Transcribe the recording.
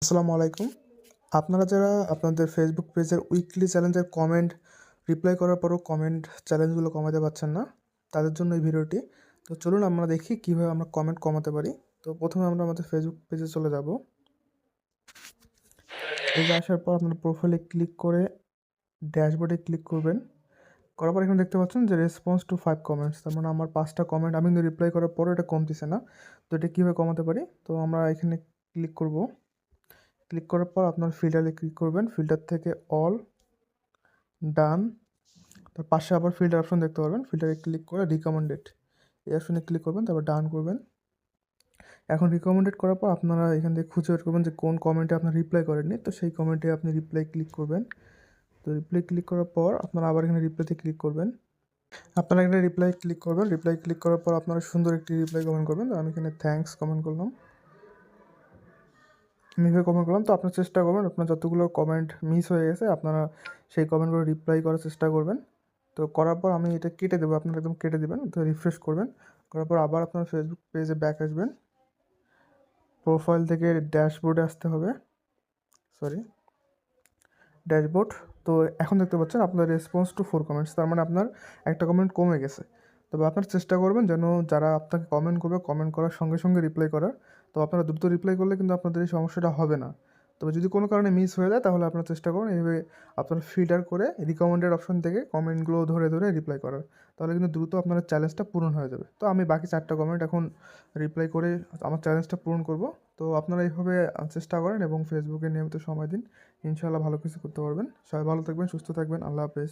আসসালামু আলাইকুম। আপনারা যারা আপনাদের ফেসবুক পেজের উইকলি চ্যালেঞ্জের কমেন্ট রিপ্লাই করার পরও কমেন্ট চ্যালেঞ্জগুলো কমাতে পারছেন না, তাদের জন্য এই ভিডিওটি। তো চলুন আমরা দেখি কীভাবে আমরা কমেন্ট কমাতে পারি। তো প্রথমে আমরা আমাদের ফেসবুক পেজে চলে যাব। পেজে আসার পর আপনার প্রোফাইলে ক্লিক করে ড্যাশবোর্ডে ক্লিক করবেন। করার পর এখানে দেখতে পাচ্ছেন যে রেসপন্স টু 5 কমেন্টস, তার মানে আমার 5টা কমেন্ট আমি কিন্তু রিপ্লাই করার পরও এটা কমতেছে না। তো এটা কীভাবে কমাতে পারি? তো আমরা এখানে ক্লিক করব। ক্লিক করার পর আপনার ফিল্টারে ক্লিক করবেন, ফিল্টার থেকে অল, ডান, তার পাশে আবার ফিল্টার অপশন দেখতে পারবেন। ফিল্টারে ক্লিক করে রিকমেন্ডেড এই অপশনে ক্লিক করবেন, তারপর ডান করবেন। এখন রিকমেন্ডেড করার পর আপনারা এখান থেকে খুঁজে বের করবেন যে কোন কমেন্টে আপনার রিপ্লাই করেননি। তো সেই কমেন্টে আপনি রিপ্লাই ক্লিক করবেন। তো রিপ্লাই ক্লিক করার পর আপনারা আবার এখানে রিপ্লাইতে ক্লিক করবেন। আপনারা এখানে রিপ্লাই ক্লিক করবেন। রিপ্লাই ক্লিক করার পর আপনারা সুন্দর একটি রিপ্লাই কমেন্ট করবেন। তো আমি এখানে থ্যাঙ্কস কমেন্ট করলাম। আমি এভাবে কমেন্ট করলাম। তো আপনারা চেষ্টা করবেন আপনার যতগুলো কমেন্ট মিস হয়ে গেছে আপনারা সেই কমেন্টগুলো রিপ্লাই করার চেষ্টা করবেন। তো করার পর আমি এটা কেটে দেবো, আপনারা একদম কেটে দেবেন। তো রিফ্রেশ করবেন, করার পর আবার আপনার ফেসবুক পেজে ব্যাক আসবেন। প্রোফাইল থেকে ড্যাশবোর্ডে আসতে হবে, ড্যাশবোর্ড। তো এখন দেখতে পাচ্ছেন আপনার রেসপন্স টু 4 কমেন্টস, তার মানে আপনার একটা কমেন্ট কমে গেছে। তবে আপনার চেষ্টা করবেন যেন যারা আপনাকে কমেন্ট করবে কমেন্ট করার সঙ্গে সঙ্গে রিপ্লাই করার। তো আপনারা দ্রুত রিপ্লাই করলে কিন্তু আপনাদের এই সমস্যাটা হবে না। তবে যদি কোনো কারণে মিস হয়ে যায় তাহলে আপনারা চেষ্টা করুন এইভাবে আপনারা ফিল্টার করে রিকমেন্ডেড অপশন থেকে কমেন্টগুলো ধরে ধরে রিপ্লাই করার। তাহলে কিন্তু দ্রুত আপনার চ্যালেঞ্জটা পূরণ হয়ে যাবে। তো আমি বাকি 4টা কমেন্ট এখন রিপ্লাই করে আমার চ্যালেঞ্জটা পূরণ করব। তো আপনারা এইভাবে চেষ্টা করেন এবং ফেসবুকে নিয়মিত সময় দিন। ইনশাআল্লাহ ভালো কিছু করতে পারবেন। সবাই ভালো থাকবেন, সুস্থ থাকবেন। আল্লাহ হাফেজ।